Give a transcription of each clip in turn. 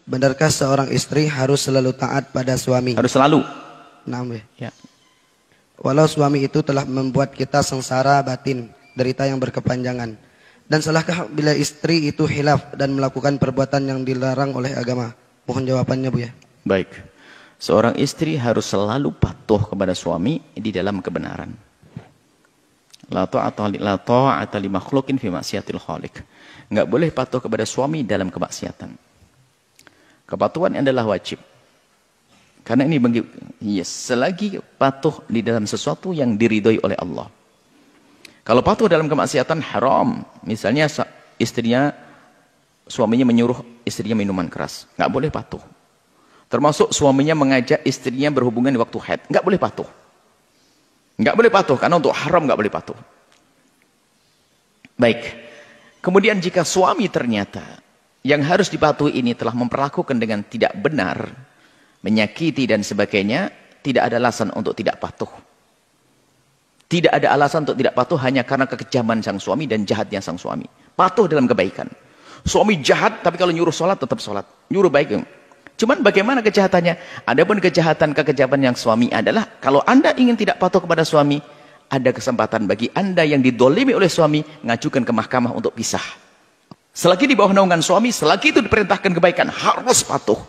Benarkah seorang istri harus selalu taat pada suami? Harus selalu. Nah, Ya. walau suami itu telah membuat kita sengsara batin, derita yang berkepanjangan. Dan salahkah bila istri itu hilaf dan melakukan perbuatan yang dilarang oleh agama? Mohon jawabannya, Bu ya. Baik. Seorang istri harus selalu patuh kepada suami di dalam kebenaran. La ta'ata li makhluqin fi maksiatil khaliq. Enggak boleh patuh kepada suami dalam kemaksiatan. Kepatuhan adalah wajib. Karena ini selagi patuh di dalam sesuatu yang diridhoi oleh Allah. Kalau patuh dalam kemaksiatan haram. Misalnya suaminya menyuruh istrinya minuman keras. Enggak boleh patuh. Termasuk suaminya mengajak istrinya berhubungan di waktu haid. Enggak boleh patuh. Enggak boleh patuh. Karena untuk haram enggak boleh patuh. Baik. Kemudian jika suami ternyata yang harus dipatuhi ini telah memperlakukan dengan tidak benar, menyakiti dan sebagainya, tidak ada alasan untuk tidak patuh. Tidak ada alasan untuk tidak patuh hanya karena kekejaman sang suami dan jahatnya sang suami. Patuh dalam kebaikan. Suami jahat, tapi kalau nyuruh sholat tetap sholat. Nyuruh baik. Cuman bagaimana kejahatannya? Adapun kekejaman yang suami adalah, kalau Anda ingin tidak patuh kepada suami, ada kesempatan bagi Anda yang didolimi oleh suami, ngajukan ke mahkamah untuk pisah. Selagi di bawah naungan suami, selagi itu diperintahkan kebaikan, harus patuh.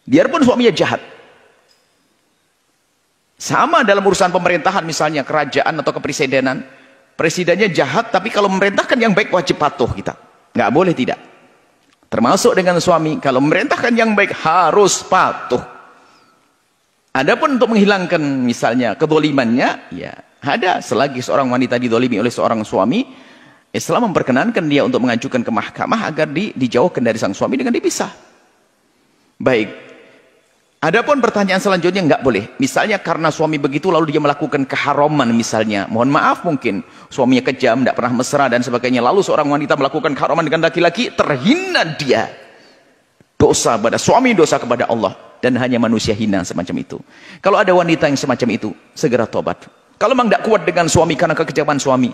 Biarpun suaminya jahat. Sama dalam urusan pemerintahan, misalnya kerajaan atau kepresidenan. Presidennya jahat, tapi kalau memerintahkan yang baik, wajib patuh kita. Nggak boleh tidak. Termasuk dengan suami, kalau memerintahkan yang baik, harus patuh. Adapun untuk menghilangkan misalnya kedolimannya, ya ada. Selagi seorang wanita didolimi oleh seorang suami, Islam memperkenankan dia untuk mengajukan ke mahkamah agar dijauhkan dari sang suami dengan dipisah. Baik. Adapun pertanyaan selanjutnya enggak boleh. Misalnya karena suami begitu lalu dia melakukan keharaman misalnya. Mohon maaf mungkin suaminya kejam, tidak pernah mesra dan sebagainya. Lalu seorang wanita melakukan keharaman dengan laki-laki, terhina dia. Dosa pada suami, dosa kepada Allah. Dan hanya manusia hina semacam itu. Kalau ada wanita yang semacam itu, segera tobat. Kalau memang tidak kuat dengan suami karena kekejaman suami,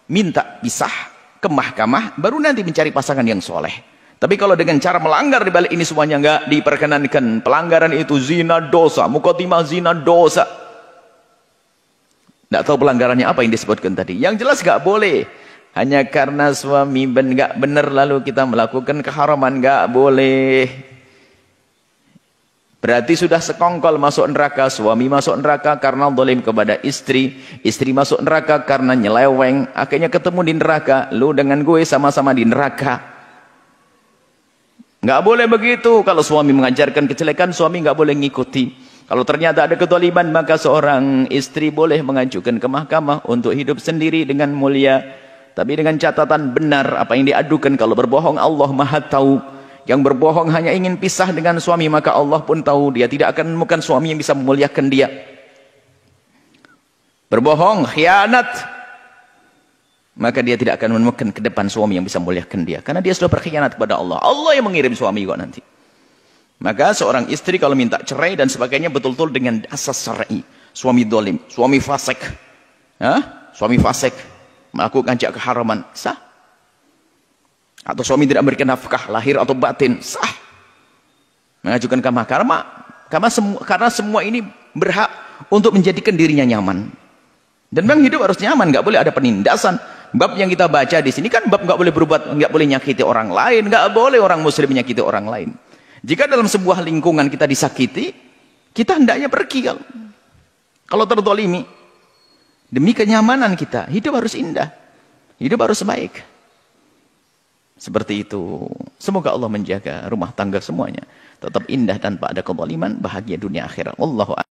minta pisah ke mahkamah, baru nanti mencari pasangan yang soleh. Tapi kalau dengan cara melanggar di balik ini semuanya enggak diperkenankan. Pelanggaran itu zina dosa, muqaddimah zina dosa. Tidak tahu pelanggarannya apa yang disebutkan tadi. Yang jelas enggak boleh. Hanya karena suami enggak benar lalu kita melakukan keharaman, enggak boleh. Berarti sudah sekongkol masuk neraka. Suami masuk neraka karena zalim kepada istri. Istri masuk neraka karena nyeleweng. Akhirnya ketemu di neraka. Lu dengan gue sama-sama di neraka. Nggak boleh begitu. Kalau suami mengajarkan kejelekan, suami nggak boleh ngikuti. Kalau ternyata ada kezaliman, maka seorang istri boleh mengajukan ke mahkamah untuk hidup sendiri dengan mulia. Tapi dengan catatan benar apa yang diadukan. Kalau berbohong, Allah Maha Tahu. Yang berbohong hanya ingin pisah dengan suami, maka Allah pun tahu dia tidak akan menemukan suami yang bisa memuliakan dia. Berbohong, khianat, maka dia tidak akan menemukan ke depan suami yang bisa memuliakan dia. Karena dia sudah berkhianat kepada Allah. Allah yang mengirim suami kok nanti. Maka seorang istri kalau minta cerai dan sebagainya betul-betul dengan asas syar'i. Suami dolim, suami fasik. Suami fasik, melakukan keharaman, sah. Atau suami tidak memberikan nafkah lahir atau batin, sah. Mengajukan ke mahkamah karena semua ini berhak untuk menjadikan dirinya nyaman. Dan memang hidup harus nyaman, nggak boleh ada penindasan. Bab yang kita baca di sini kan bab nggak boleh berbuat, nggak boleh nyakiti orang lain, nggak boleh orang muslim menyakiti orang lain. Jika dalam sebuah lingkungan kita disakiti, kita hendaknya pergi kalau terdolimi. Demi kenyamanan kita, hidup harus indah, hidup harus baik. Seperti itu. Semoga Allah menjaga rumah tangga semuanya tetap indah tanpa ada kezaliman, bahagia dunia akhirat. Wallahu a'lam.